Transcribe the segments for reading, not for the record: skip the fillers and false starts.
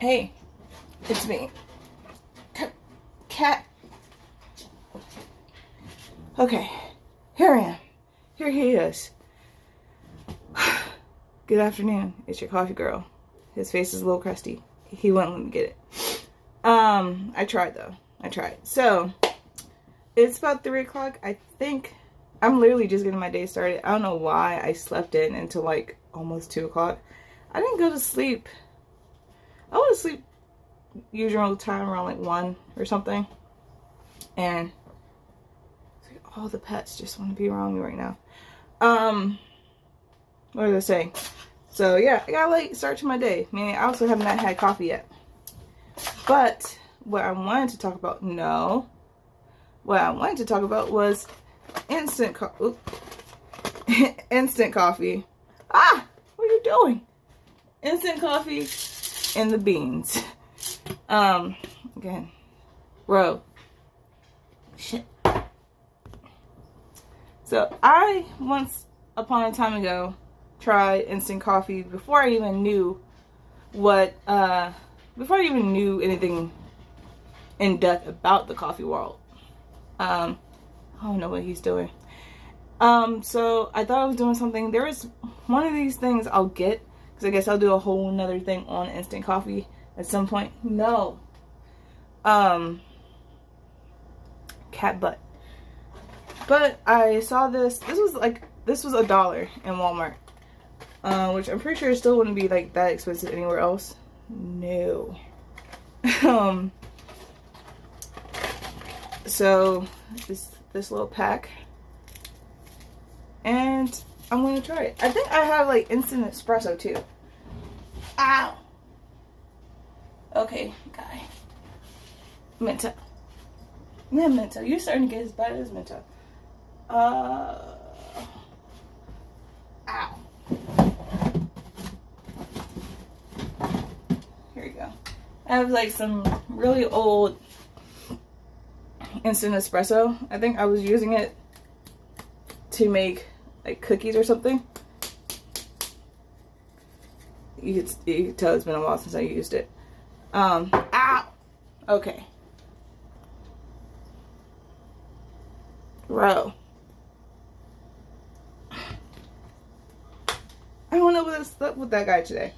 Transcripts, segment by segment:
Hey, it's me. Cat. Okay, here I am. Here he is. Good afternoon. It's your coffee girl. His face is a little crusty. He wouldn't let me get it. I tried though. I tried. So, it's about 3 o'clock. I think I'm literally just getting my day started. I don't know why I slept in until like almost 2 o'clock. I didn't go to sleep. I went to sleep usual time around like 1 or something. And all the pets just want to be around me right now. What was I saying? So yeah, I got a late start to my day. Meaning I also have not had coffee yet. But what I wanted to talk about, what I wanted to talk about was instant coffee. Ah, what are you doing? Instant coffee and the beans. Again, bro. Shit. So I once upon a time ago tried instant coffee before I even knew anything in depth about the coffee world. I don't know what he's doing. So I thought I was doing something. There is one of these things I'll get, because I guess I'll do a whole nother thing on instant coffee at some point. No. Cat butt. But I saw this. This was $1 in Walmart. Which I'm pretty sure still wouldn't be like that expensive anywhere else. No. So this little pack. And I'm gonna try it. I think I have like instant espresso too. Ow! Okay, guy. Menta. Yeah, Menta. You're starting to get as bad as Menta. Ow. Here we go. I have like some really old instant espresso. I think I was using it to make like cookies or something. You could tell it's been a while since I used it. Ow! Okay. Bro. I don't know what's up with that guy today.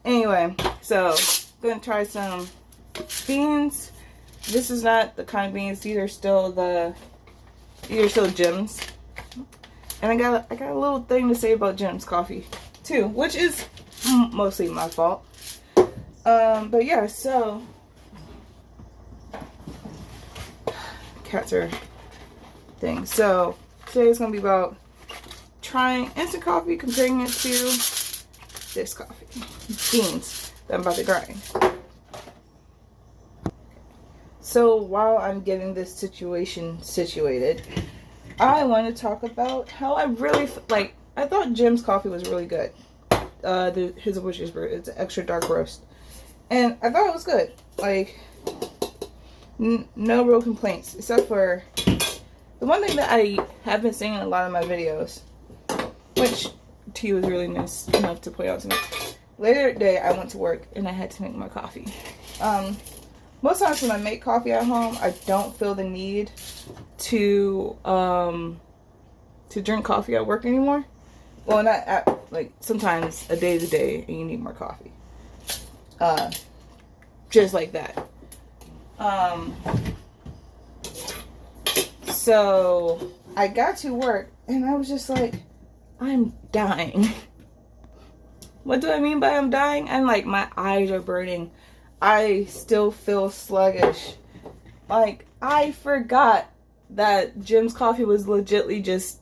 Anyway, so gonna try some beans. This is not the kind of beans. These are still Jim's. And I got a little thing to say about Jim's coffee too, which is mostly my fault. But yeah, so cats are things. So today is gonna be about trying instant coffee, comparing it to this coffee beans that I'm about to grind. So while I'm getting this situation situated, I want to talk about how I really I thought Jim's coffee was really good. His Wishes Brew. It's an extra dark roast, and I thought it was good. Like no real complaints, except for the one thing that I have been saying in a lot of my videos, which T was really nice enough to point out to me. Later today, I went to work and I had to make my coffee. Most times when I make coffee at home, I don't feel the need to drink coffee at work anymore. Well, not at, like, sometimes a day is a day and you need more coffee. Just like that. So I got to work and I was just like, I'm dying. What do I mean by I'm dying? I'm like, my eyes are burning. I still feel sluggish. Like, I forgot that Jim's coffee was legitly just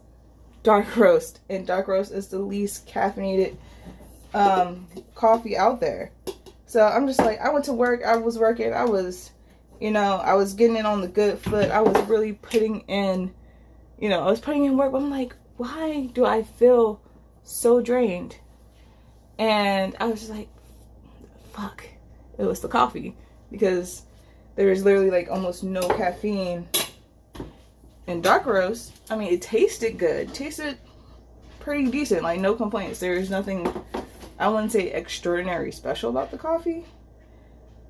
dark roast. And dark roast is the least caffeinated coffee out there. So I'm just like, I went to work. I was working. I was getting in on the good foot. I was really putting in, I was putting in work. But I'm like, why do I feel so drained? And I was just like, fuck. It was the coffee, because there is literally like almost no caffeine in dark roast. I mean, it tasted good. Tasted pretty decent. Like, no complaints. There is nothing, I wouldn't say extraordinary special about the coffee.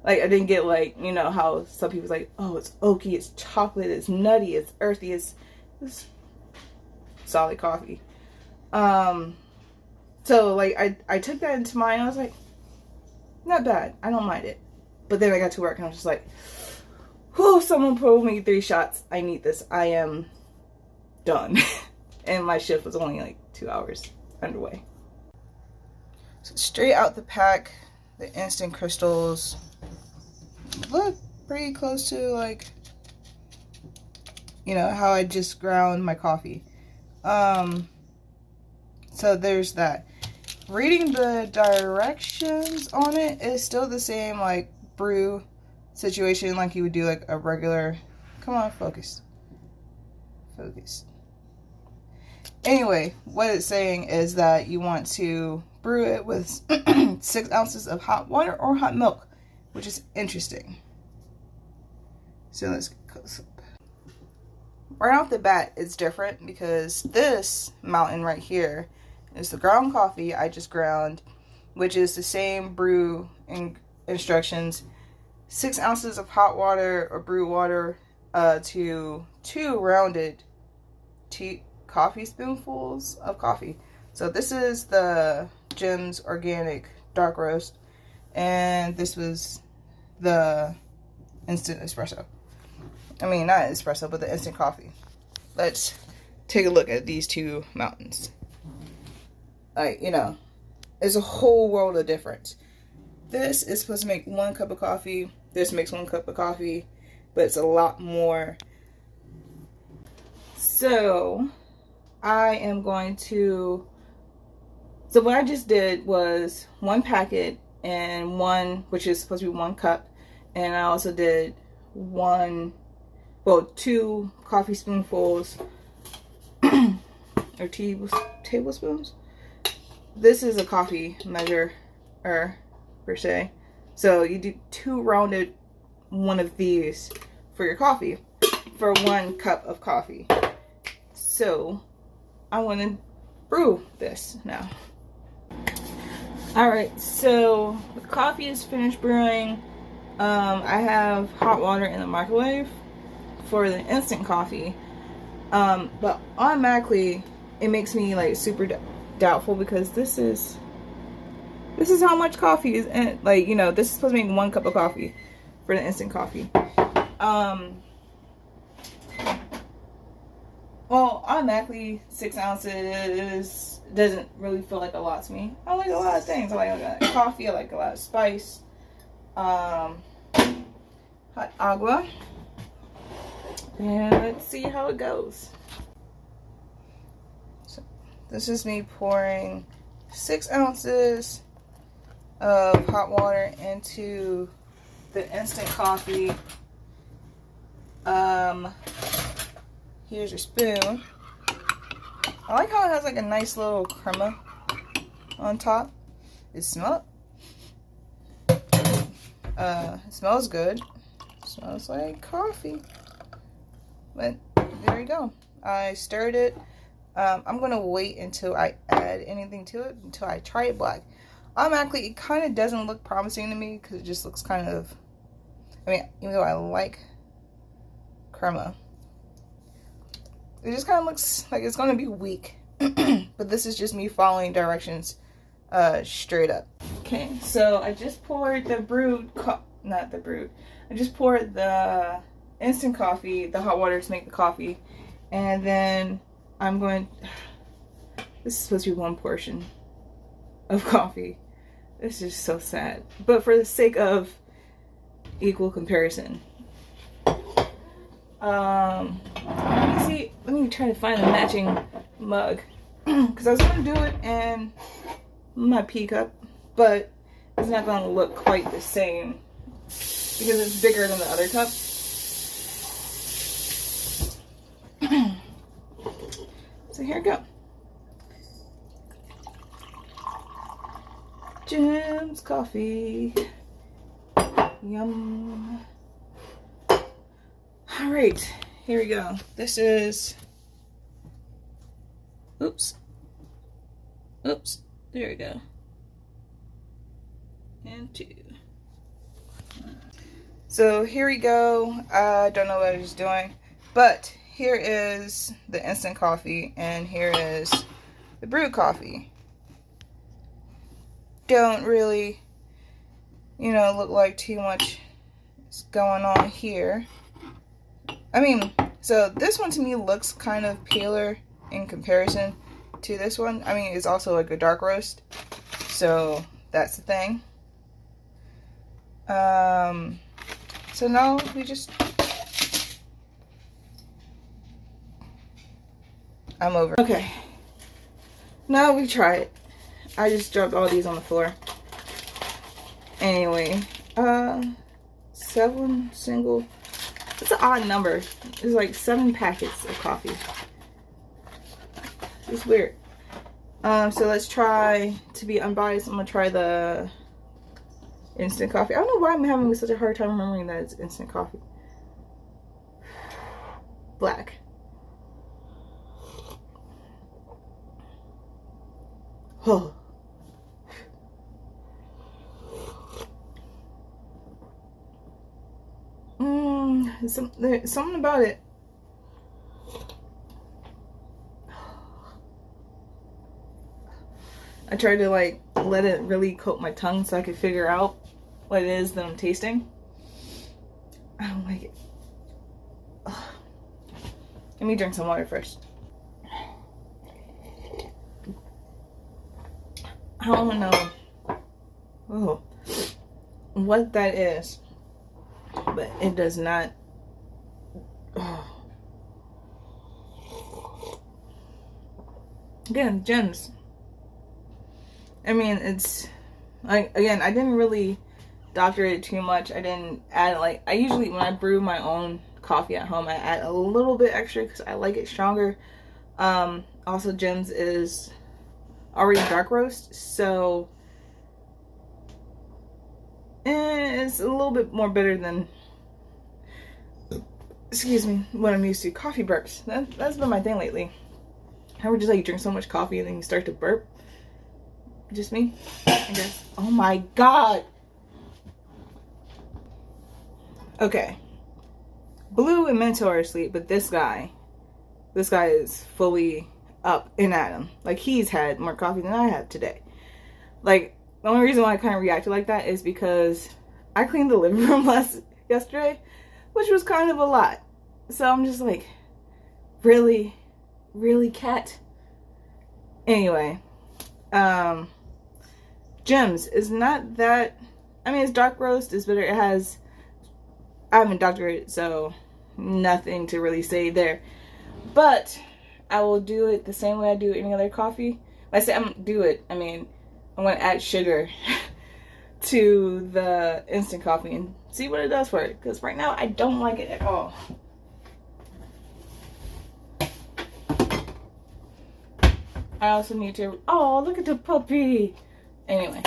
Like, I didn't get, like, you know, how some people's like, oh, it's oaky, it's chocolate, it's nutty, it's earthy, it's solid coffee. So, like, I took that into mind. I was like, not bad. I don't mind it. But then I got to work and I was just like, whew, someone pulled me 3 shots. I need this. I am done. And my shift was only like 2 hours underway. So straight out the pack, the instant crystals look pretty close to, like, you know, how I just ground my coffee. So there's that. Reading the directions on it is still the same, like, brew situation, like you would do like a regular, come on, focus. Anyway, what it's saying is that you want to brew it with 6 ounces of hot water or hot milk, which is interesting. So let's get close up. Right off the bat, it's different because this mountain right here is the ground coffee I just ground, which is the same brew instructions. 6 ounces of hot water or brew water to 2 rounded coffee spoonfuls of coffee. So this is the Jim's Organic Dark Roast, and this was the instant espresso. I mean, not espresso, but the instant coffee. Let's take a look at these 2 mountains. Like, you know, there's a whole world of difference. This is supposed to make 1 cup of coffee. This makes 1 cup of coffee, but it's a lot more. So, I am going to, so what I just did was 1 packet and 1, which is supposed to be 1 cup. And I also did 2 coffee spoonfuls or tablespoons. This is a coffee measure per se. So you do 2 rounded one of these for your coffee for 1 cup of coffee. So I want to brew this now. Alright, so the coffee is finished brewing. I have hot water in the microwave for the instant coffee. But automatically it makes me like super doubtful because this is how much coffee is in, like, you know, this is supposed to make 1 cup of coffee for the instant coffee. Well, automatically 6 ounces doesn't really feel like a lot to me. I like a lot of things. I like coffee, I like a lot of spice. Hot agua. And let's see how it goes. So this is me pouring 6 ounces of hot water into the instant coffee. Here's your spoon. I like how it has like a nice little crema on top. It smells good. It smells like coffee. But there you go. I stirred it. I'm gonna wait until I add anything to it, until I try it black. Automatically, it kind of doesn't look promising to me because it just looks kind of, I mean, even though I like crema, it just kind of looks like it's going to be weak. But this is just me following directions straight up. Okay, so I just poured the brewed, I just poured the instant coffee, the hot water to make the coffee. And then I'm going, this is supposed to be 1 portion of coffee. This is so sad. But for the sake of equal comparison. Let me try to find a matching mug. Because I was going to do it in my pea cup, but it's not going to look quite the same because it's bigger than the other cup. So here we go. Jim's coffee. Yum. Alright, here we go. This is, oops, there we go. And 2. So here we go. I don't know what I was doing, but here is the instant coffee and here is the brewed coffee. Don't really, you know, look like too much is going on here. I mean, so this one to me looks kind of paler in comparison to this one. I mean, it's also like a dark roast, so that's the thing. So now we just, I'm over. Okay, now we try it. I just dropped all these on the floor. Anyway, 7 single, it's an odd number. It's like 7 packets of coffee. It's weird. So let's try, to be unbiased, I'm gonna try the instant coffee. I don't know why I'm having such a hard time remembering that it's instant coffee. Black. Oh. There's something about it. I tried to like let it really coat my tongue so I could figure out what it is that I'm tasting. I don't like it. Ugh. Let me drink some water first. I don't know what that is, but it does not. Again, gems. I mean, it's like, again, I didn't really doctor it too much. I didn't add, like, I usually, when I brew my own coffee at home, I add a little bit extra because I like it stronger. Also, Gems is already dark roast, so it's a little bit more bitter than, excuse me, what I'm used to. Coffee burps. That's been my thing lately. I would just like drink so much coffee and then you start to burp. Just me, I guess. Oh my god. Okay. Blue and Mentor are asleep, but this guy is fully up and at him. Like, he's had more coffee than I have today. Like, the only reason why I kind of reacted like that is because I cleaned the living room yesterday, which was kind of a lot. So I'm just like, really, cat? Anyway, Gems is not that, I mean, it's dark roast, it's bitter, I haven't doctored it, so nothing to really say there. But I will do it the same way I do any other coffee. When I say I'm gonna do it, I mean, I'm gonna add sugar to the instant coffee and see what it does for it. Because right now, I don't like it at all. I also need to, oh, look at the puppy. Anyway,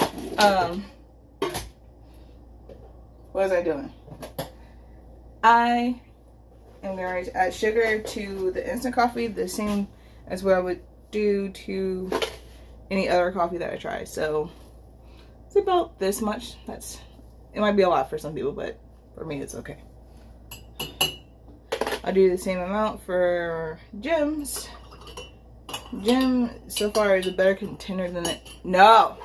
what was I doing? I am going to add sugar to the instant coffee, the same as what I would do to any other coffee that I try. So it's about this much. It might be a lot for some people, but for me it's okay. I'll do the same amount for Gems. Gem so far is a better contender than it. No.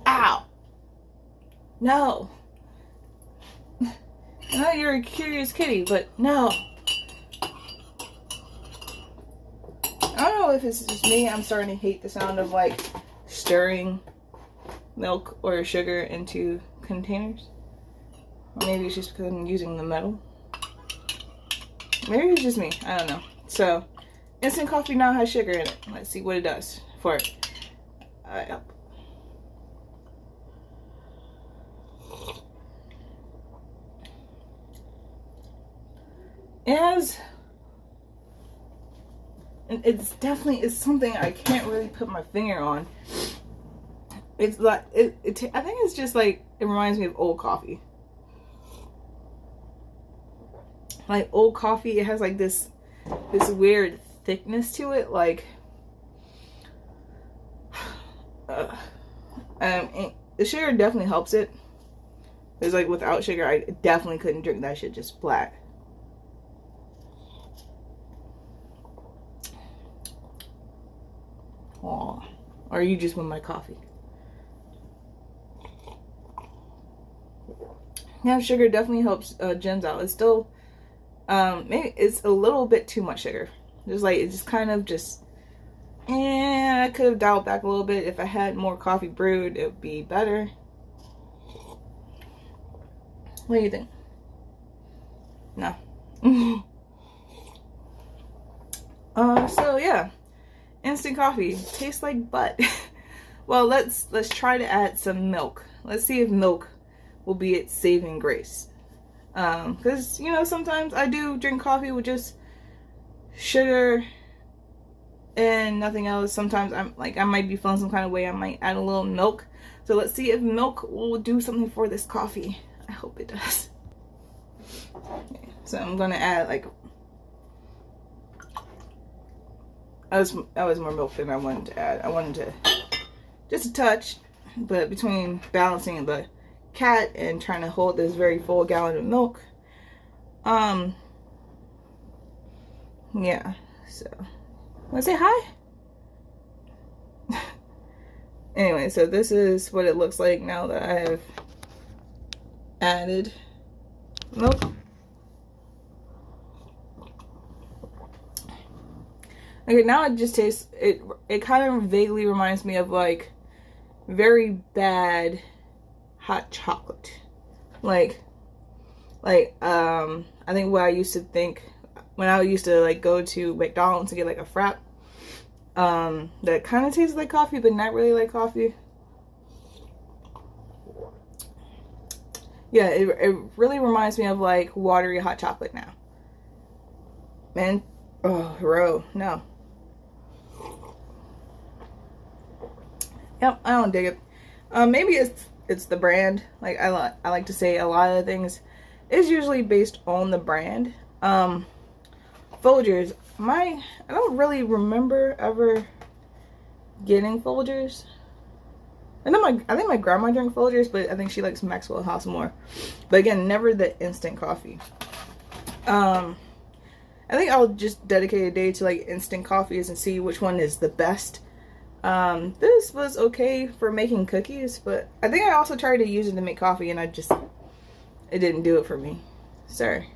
Ow. No. I know you're a curious kitty, but no. I don't know if it's just me. I'm starting to hate the sound of like stirring milk or sugar into containers. Or maybe it's just because I'm using the metal. Maybe it's just me. I don't know. So, instant coffee now has sugar in it. Let's see what it does for it. Alright. It's definitely something I can't really put my finger on. It's like I think it's just like it reminds me of old coffee. Like old coffee, it has like this weird thickness to it. Like the sugar definitely helps it. It's like without sugar, I definitely couldn't drink that shit just black. Aw. Or you just want my coffee? Yeah, sugar definitely helps Jim's out. It's still, maybe it's a little bit too much sugar. Just like, it's just kind of just, I could have dialed back a little bit. If I had more coffee brewed, it would be better. What do you think? No. So yeah, instant coffee tastes like butt. Well, let's try to add some milk. Let's see if milk will be its saving grace. Because you know, sometimes I do drink coffee with just sugar and nothing else. Sometimes I might be feeling some kind of way. I might add a little milk. So let's see if milk will do something for this coffee. I hope it does. Okay, so I'm gonna add like, that was more milk than I wanted to add. I wanted to just a touch, but between balancing the cat and trying to hold this very full gallon of milk, yeah. So wanna say hi? Anyway, so this is what it looks like now that I have added milk. Okay, now it just tastes, it kind of vaguely reminds me of like very bad hot chocolate. Like I think what I used to think when I used to like go to McDonald's to get like a frap, that kind of tastes like coffee but not really like coffee. Yeah, it really reminds me of like watery hot chocolate now. Man, oh, bro, no. Yep, I don't dig it. Maybe it's the brand. Like I like to say a lot of things is usually based on the brand. Folgers, I don't really remember ever getting Folgers. I think my grandma drank Folgers, but I think she likes Maxwell House more. But again, never the instant coffee. I think I'll just dedicate a day to like instant coffees and see which one is the best. This was okay for making cookies, but I think I also tried to use it to make coffee and it didn't do it for me. Sorry.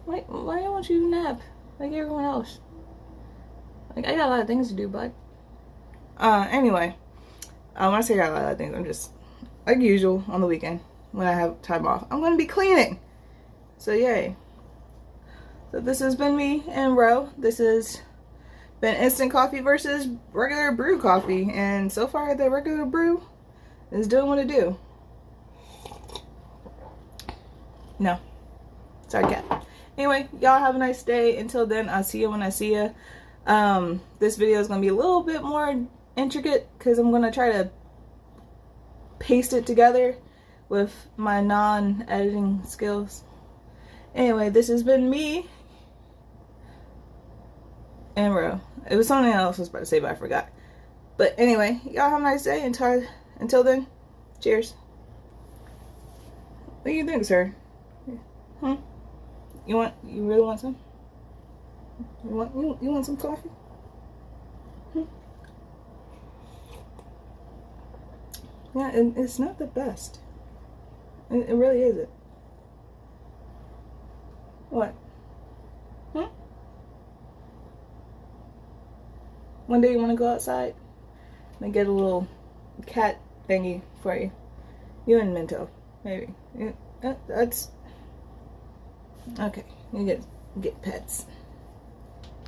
Why don't you nap like everyone else? Like, I got a lot of things to do, bud. Anyway, when I say I got a lot of things, I'm just, like usual, on the weekend, when I have time off, I'm going to be cleaning. So, yay. So, this has been me and Ro. This has been instant coffee versus regular brew coffee. And so far, the regular brew is doing what it do. No. Sorry, cat. Anyway, y'all have a nice day. Until then, I'll see you when I see you. This video is going to be a little bit more intricate because I'm going to try to paste it together with my non-editing skills. Anyway, this has been me and Ro. It was something else I was about to say, but I forgot. But anyway, y'all have a nice day. Until then, cheers. What do you think, sir? You really want some? You want some coffee? Yeah, it's not the best. It really isn't. What? One day you want to go outside and get a little cat thingy for you. You and Minto, maybe. That's okay. You get pets.